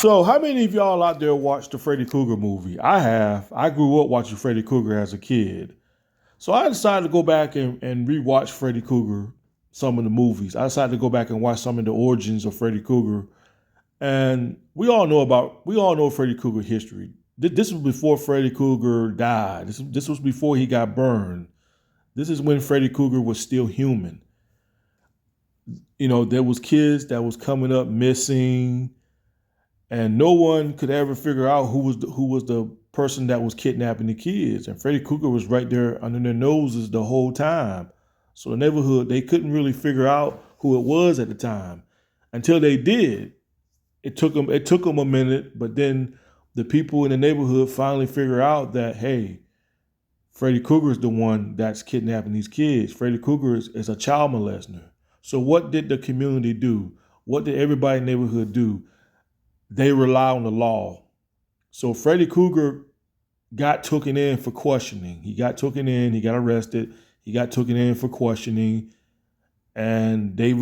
So, how many of y'all out there watched the Freddy Krueger movie? I have. I grew up watching Freddy Krueger as a kid. So, I decided to go back and rewatch Freddy Krueger, some of the movies. I decided to go back and watch some of the origins of Freddy Krueger. And we all know Freddy Krueger history. This was before Freddy Krueger died. This was before he got burned. This is when Freddy Krueger was still human. You know, there was kids that was coming up missing, and no one could ever figure out who was the person that was kidnapping the kids. And Freddy Krueger was right there under their noses the whole time. So the neighborhood, they couldn't really figure out who it was at the time until they did. It took them a minute, but then the people in the neighborhood finally figure out that, hey, Freddy Krueger is the one that's kidnapping these kids. Freddy Krueger is a child molester. So what did the community do? What did everybody in the neighborhood do? They rely on the law. So Freddy Krueger got taken in for questioning. He got taken in, he got arrested, he got taken in for questioning, and they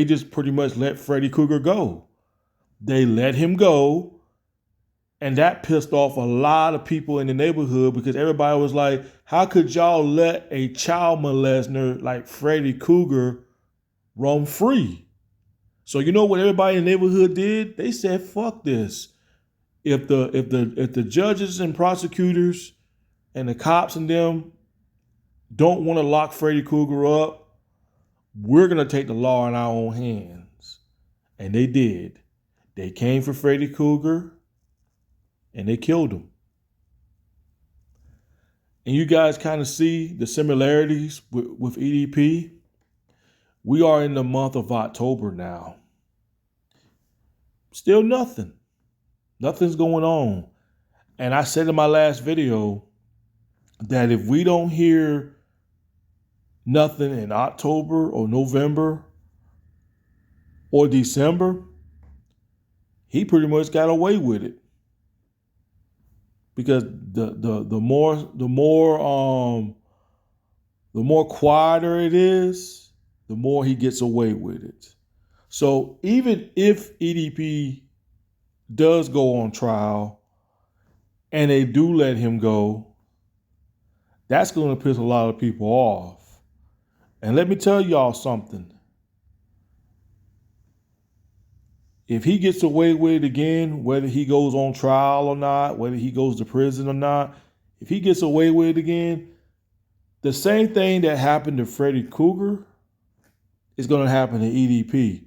just pretty much let Freddy Krueger go. They let him go, and that pissed off a lot of people in the neighborhood because everybody was like, how could y'all let a child molester like Freddy Krueger roam free? So you know what everybody in the neighborhood did? They said, fuck this. If the judges and prosecutors and the cops and them don't want to lock Freddy Krueger up, we're gonna take the law in our own hands. And they did. They came for Freddy Krueger and they killed him. And you guys kind of see the similarities with EDP. We are in the month of October now. Still nothing. Nothing's going on. And I said in my last video that if we don't hear nothing in October or November or December, he pretty much got away with it. Because the more quieter it is, the more he gets away with it. So even if EDP does go on trial and they do let him go, that's going to piss a lot of people off. And let me tell y'all something. If he gets away with it again, whether he goes on trial or not, whether he goes to prison or not, if he gets away with it again, the same thing that happened to Freddy Krueger is going to happen to EDP.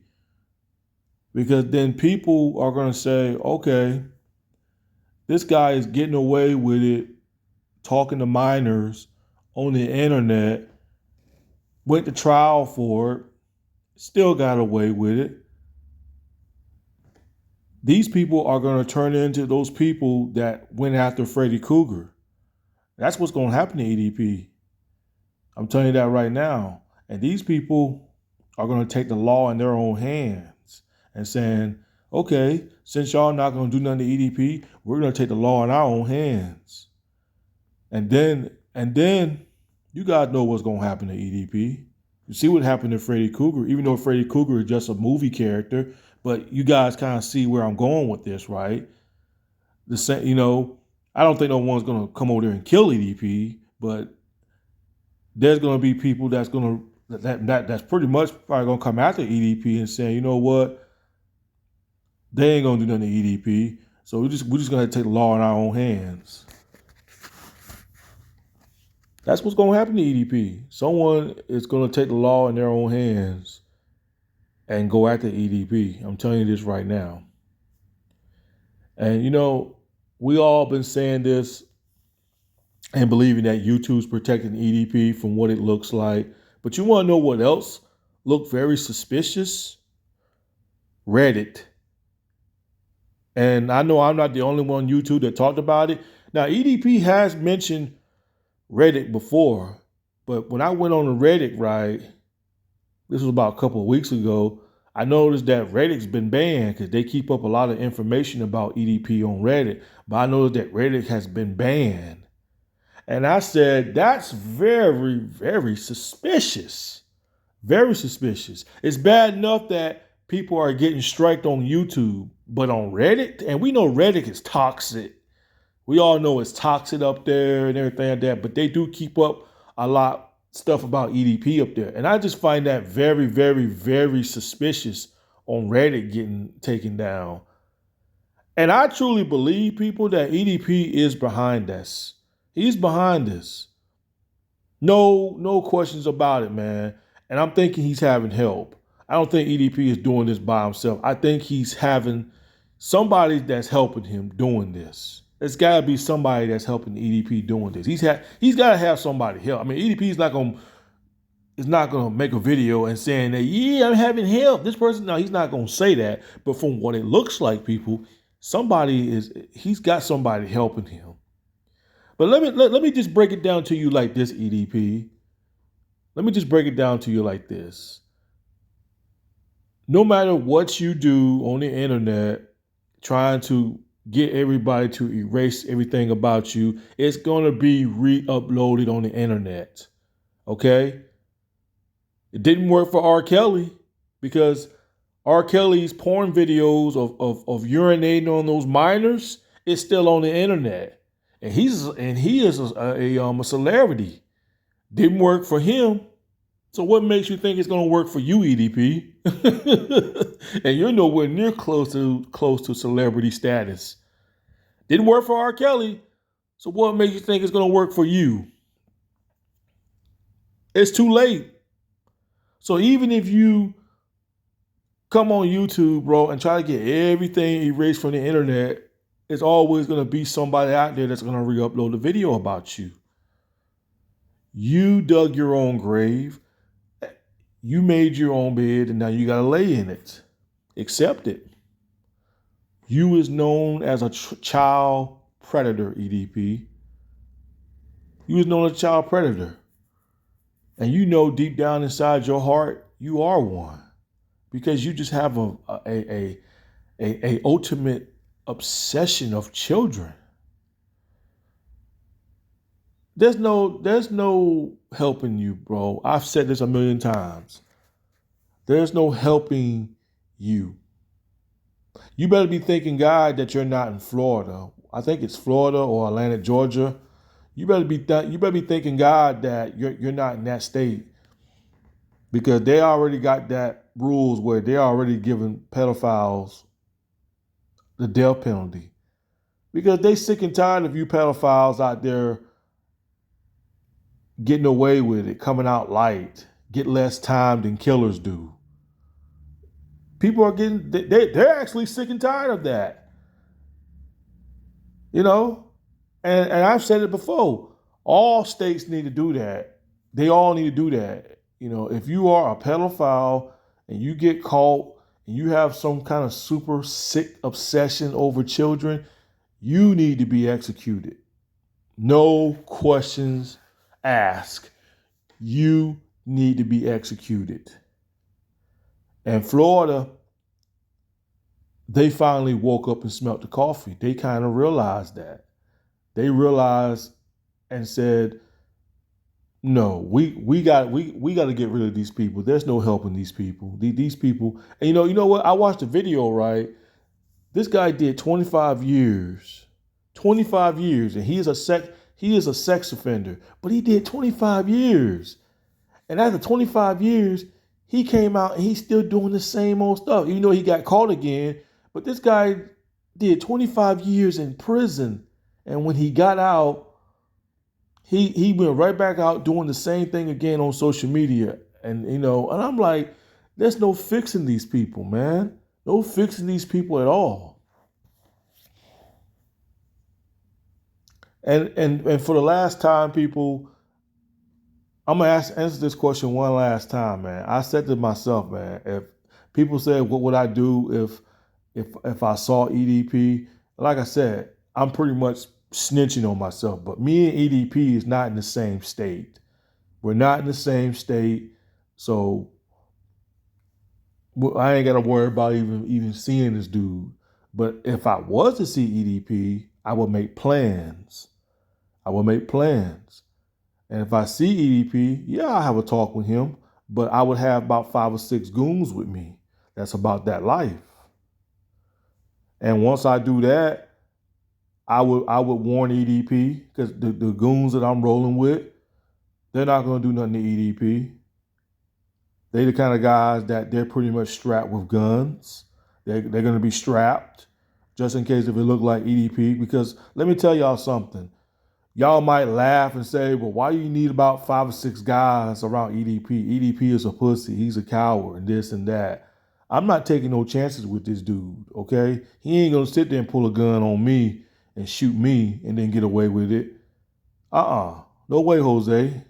Because then people are going to say, okay, this guy is getting away with it, talking to minors on the internet, went to trial for it, still got away with it. These people are going to turn into those people that went after Freddy Krueger. That's what's going to happen to EDP. I'm telling you that right now. And these people are going to take the law in their own hands and saying, okay, since y'all not going to do nothing to EDP, we're going to take the law in our own hands. And then you guys know what's going to happen to EDP. You see what happened to Freddy Krueger, even though Freddy Krueger is just a movie character, but you guys kind of see where I'm going with this, right? The same, you know, I don't think no one's going to come over there and kill EDP, but there's going to be people that's going to, that's pretty much probably going to come after EDP and say, you know what? They ain't gonna do nothing to EDP, so we're just gonna take the law in our own hands. That's what's gonna happen to EDP. Someone is gonna take the law in their own hands and go after EDP. I'm telling you this right now. And you know, we all been saying this and believing that YouTube's protecting EDP from what it looks like. But you want to know what else looked very suspicious? Reddit. And I know I'm not the only one on YouTube that talked about it. Now, EDP has mentioned Reddit before, but when I went on the Reddit ride, this was about a couple of weeks ago, I noticed that Reddit's been banned because they keep up a lot of information about EDP on Reddit. But I noticed that Reddit has been banned. And I said, that's very, very suspicious. Very suspicious. It's bad enough that people are getting striked on YouTube, but on Reddit, and we know Reddit is toxic. We all know it's toxic up there and everything like that, but they do keep up a lot stuff about EDP up there. And I just find that very, very, very suspicious on Reddit getting taken down. And I truly believe, people, that EDP is behind this. He's behind this. No questions about it, man. And I'm thinking he's having help. I don't think EDP is doing this by himself. I think he's having somebody that's helping him doing this. There's got to be somebody that's helping EDP doing this. He's got to have somebody help. I mean, EDP is not gonna make a video and saying that, yeah, I'm having help. This person, no, he's not gonna say that. But from what it looks like, people, he's got somebody helping him. But let me just break it down to you like this, EDP. Let me just break it down to you like this. No matter what you do on the internet, trying to get everybody to erase everything about you, it's going to be re-uploaded on the internet. Okay? It didn't work for R. Kelly because R. Kelly's porn videos of urinating on those minors is still on the internet. And he is a celebrity. Didn't work for him. So what makes you think it's going to work for you, EDP? And you're nowhere near close to celebrity status. Didn't work for R. Kelly. So what makes you think it's going to work for you? It's too late. So even if you come on YouTube, bro, and try to get everything erased from the internet, it's always going to be somebody out there that's going to re-upload a video about you. You dug your own grave. You made your own bed, and now you got to lay in it. Accept it. You is known as a child predator, EDP. You is known as a child predator. And you know deep down inside your heart, you are one. Because you just have a ultimate obsession of children. There's no helping you, bro. I've said this a million times. There's no helping you. You better be thanking God that you're not in Florida. I think it's Florida or Atlanta, Georgia. You better be thanking God that you're not in that state, because they already got that rules where they're already giving pedophiles the death penalty, because they sick and tired of you pedophiles out there getting away with it, coming out light, get less time than killers do. People are they're actually sick and tired of that. You know? And I've said it before. All states need to do that. They all need to do that. You know, if you are a pedophile and you get caught and you have some kind of super sick obsession over children, you need to be executed. No questions asked. You need to be executed. And Florida, they finally woke up and smelt the coffee. They kind of realized that. They realized and said, no, we got to get rid of these people. There's no helping these people. These people, and you know what? I watched the video, right? This guy did 25 years. 25 years, and he is a sex offender, but he did 25 years. And after 25 years, he came out and he's still doing the same old stuff. Even though he got caught again, but this guy did 25 years in prison. And when he got out, he went right back out doing the same thing again on social media. And, and I'm like, there's no fixing these people, man. No fixing these people at all. And for the last time, people, I'm going to answer this question one last time, man. I said to myself, man, if people said, what would I do if I saw EDP? Like I said, I'm pretty much snitching on myself, but me and EDP is not in the same state. We're not in the same state, so I ain't got to worry about even seeing this dude. But if I was to see EDP, I would make plans. And if I see EDP, yeah, I'll have a talk with him, but I would have about 5 or 6 goons with me that's about that life. And once I do that, I would warn EDP, because the goons that I'm rolling with, they're not going to do nothing to EDP. They the kind of guys that they're pretty much strapped with guns. They're going to be strapped just in case if it look like EDP. Because let me tell y'all something. Y'all might laugh and say, well, why do you need about 5 or 6 guys around EDP? EDP is a pussy. He's a coward and this and that. I'm not taking no chances with this dude, okay? He ain't going to sit there and pull a gun on me and shoot me and then get away with it. No way, Jose.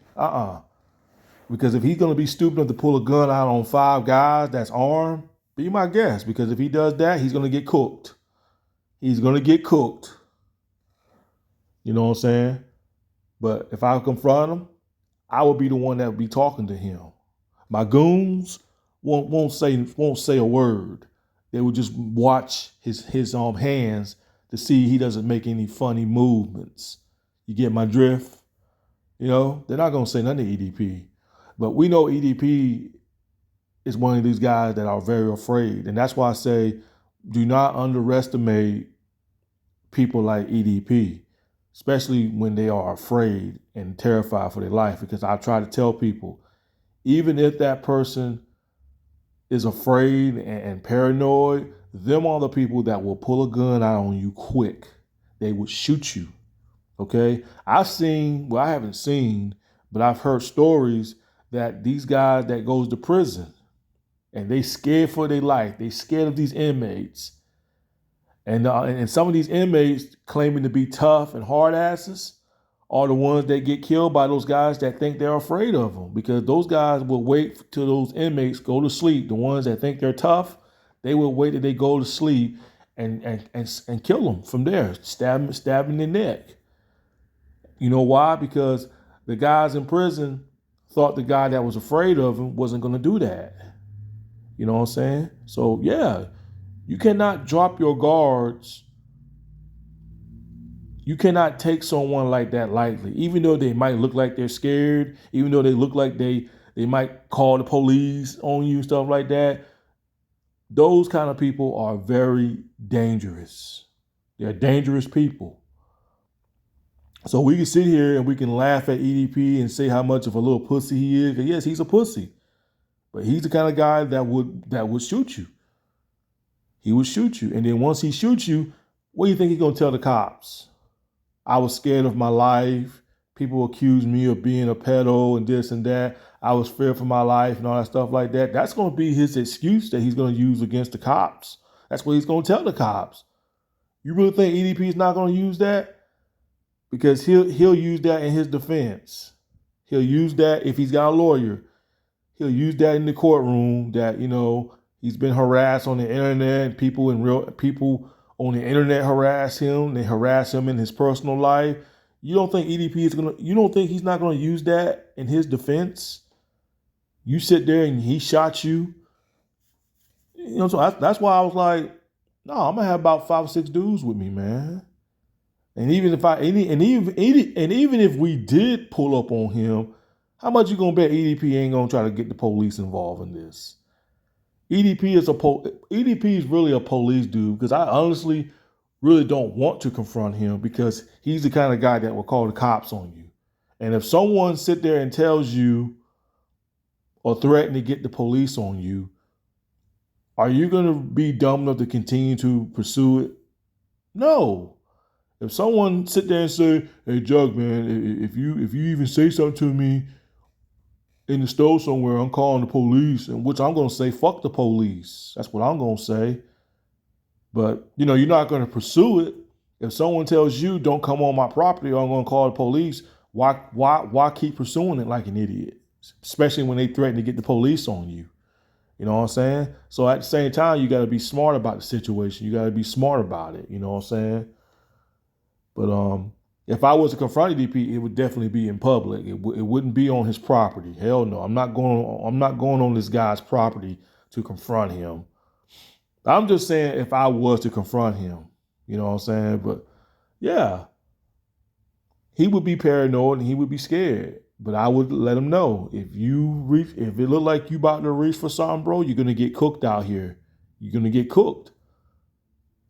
Because if he's going to be stupid enough to pull a gun out on 5 guys that's armed, be my guest. Because if he does that, he's going to get cooked. He's going to get cooked. You know what I'm saying? But if I confront him, I would be the one that would be talking to him. My goons won't say a word. They would just watch his hands to see he doesn't make any funny movements. You get my drift? You know, they're not going to say nothing to EDP. But we know EDP is one of these guys that are very afraid. And that's why I say, do not underestimate people like EDP, especially when they are afraid and terrified for their life. Because I try to tell people, even if that person is afraid and paranoid, them are the people that will pull a gun out on you quick. They would shoot you. Okay? I haven't seen, but I've heard stories that these guys that goes to prison and they scared for their life. They scared of these inmates. And some of these inmates claiming to be tough and hard asses are the ones that get killed by those guys that think they're afraid of them, because those guys will wait till those inmates go to sleep. The ones that think they're tough, they will wait till they go to sleep and kill them from there, stab in the neck. You know why? Because the guys in prison thought the guy that was afraid of him wasn't going to do that. You know what I'm saying? So yeah, you cannot drop your guards. You cannot take someone like that lightly, even though they might look like they're scared, even though they look like they might call the police on you, stuff like that. Those kind of people are very dangerous. They're dangerous people. So we can sit here and we can laugh at EDP and say how much of a little pussy he is. And yes, he's a pussy, but he's the kind of guy that would shoot you. He would shoot you, and then once he shoots you, what do you think he's gonna tell the cops? I was scared of my life. People accuse me of being a pedo and this and that. I was feared for my life and all that stuff like that. That's going to be his excuse that he's going to use against the cops. That's what he's going to tell the cops. You really think EDP is not going to use that? Because he'll use that in his defense. He'll use that if he's got a lawyer. He'll use that in the courtroom that, you know, he's been harassed on the internet. People on the internet harass him. They harass him in his personal life. You don't think you don't think he's not going to use that in his defense? You sit there and he shot you. You know, so that's why I was like, no, I'm going to have about 5 or 6 dudes with me, man. And even if we did pull up on him, how much you going to bet EDP ain't going to try to get the police involved in this? EDP is really a police dude, because I honestly really don't want to confront him, because he's the kind of guy that will call the cops on you. And if someone sit there and tells you or threaten to get the police on you, are you going to be dumb enough to continue to pursue it? No. If someone sit there and say, hey, Jug, man, if you even say something to me in the store somewhere, I'm calling the police, and which I'm going to say, fuck the police. That's what I'm going to say. But, you know, you're not going to pursue it. If someone tells you, don't come on my property or I'm going to call the police, why keep pursuing it like an idiot? Especially when they threaten to get the police on you. You know what I'm saying? So at the same time, you got to be smart about the situation. You got to be smart about it. You know what I'm saying? But if I was to confront EDP, it would definitely be in public. It wouldn't be on his property. Hell no. I'm not going on this guy's property to confront him. I'm just saying if I was to confront him, you know what I'm saying? But yeah, he would be paranoid and he would be scared. But I would let them know, if it look like you about to reach for something, bro, you're gonna get cooked out here. You're gonna get cooked.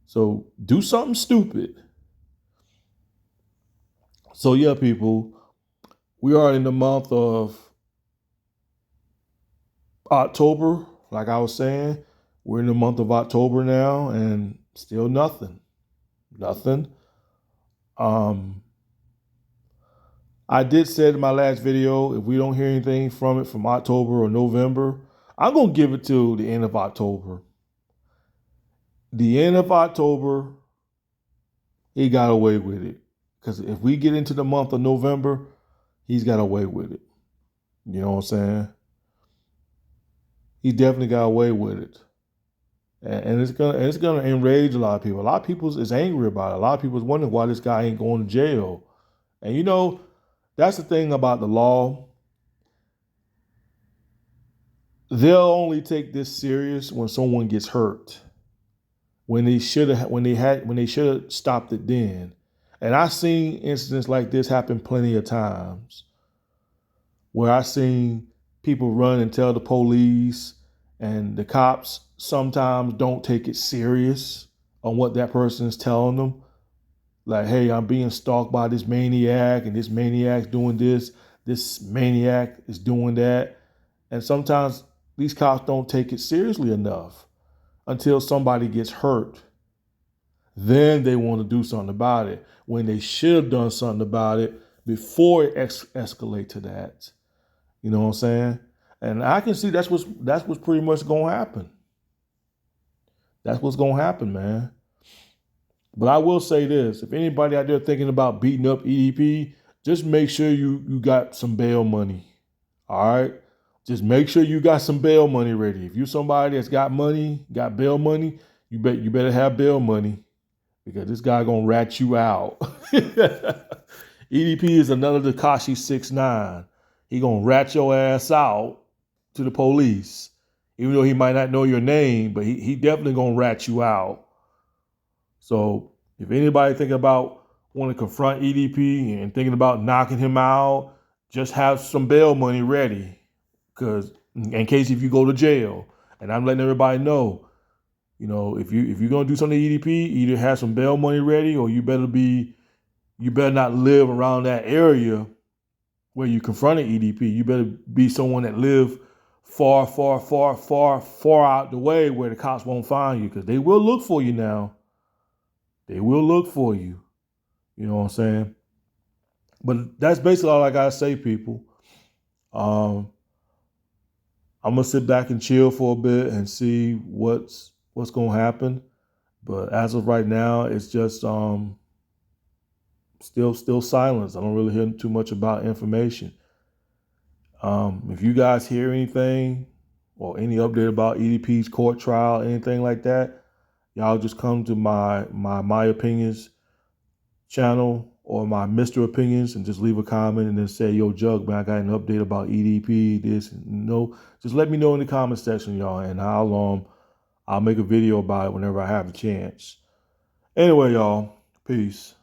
So do something stupid. So yeah, people, we are in the month of October. Like I was saying, we're in the month of October now, and still nothing. Nothing. Um, I did say in my last video, if we don't hear anything from it from October or November, I'm gonna give it to the end of October. The end of October, he got away with it. Because if we get into the month of November, he's got away with it. You know what I'm saying? He definitely got away with it. And it's gonna enrage a lot of people. A lot of people is angry about it. A lot of people is wondering why this guy ain't going to jail. And that's the thing about the law. They'll only take this serious when someone gets hurt. When they should have stopped it then. And I've seen incidents like this happen plenty of times, where I've seen people run and tell the police, and the cops sometimes don't take it serious on what that person is telling them. Like, hey, I'm being stalked by this maniac, and this maniac's doing this maniac is doing that. And sometimes these cops don't take it seriously enough until somebody gets hurt. Then they want to do something about it, when they should have done something about it before it escalate to that. You know what I'm saying? And I can see that's what's pretty much gonna happen. That's what's gonna happen, man. But I will say this: if anybody out there thinking about beating up EDP, just make sure you got some bail money. All right, just make sure you got some bail money ready. If you're somebody that's got money, got bail money, you better have bail money, because this guy gonna rat you out. EDP is another Tekashi 6ix9ine. He gonna rat your ass out to the police, even though he might not know your name, but he definitely gonna rat you out. So if anybody thinking about want to confront EDP and thinking about knocking him out, just have some bail money ready, because in case if you go to jail. And I'm letting everybody know, if you're gonna do something to EDP, either have some bail money ready, or you better not live around that area where you confronted EDP. You better be someone that live far, far, far, far, far out the way where the cops won't find you, because they will look for you now. They will look for you. You know what I'm saying? But that's basically all I gotta say, people. I'm gonna sit back and chill for a bit and see what's gonna happen. But as of right now, it's just still silence. I don't really hear too much about information. If you guys hear anything or any update about EDP's court trial, anything like that, y'all just come to my opinions channel or my Mr. Opinions and just leave a comment and then say, yo, Jug, man, I got an update about EDP, this, just let me know in the comment section, y'all, and I'll make a video about it whenever I have a chance. Anyway, y'all, peace.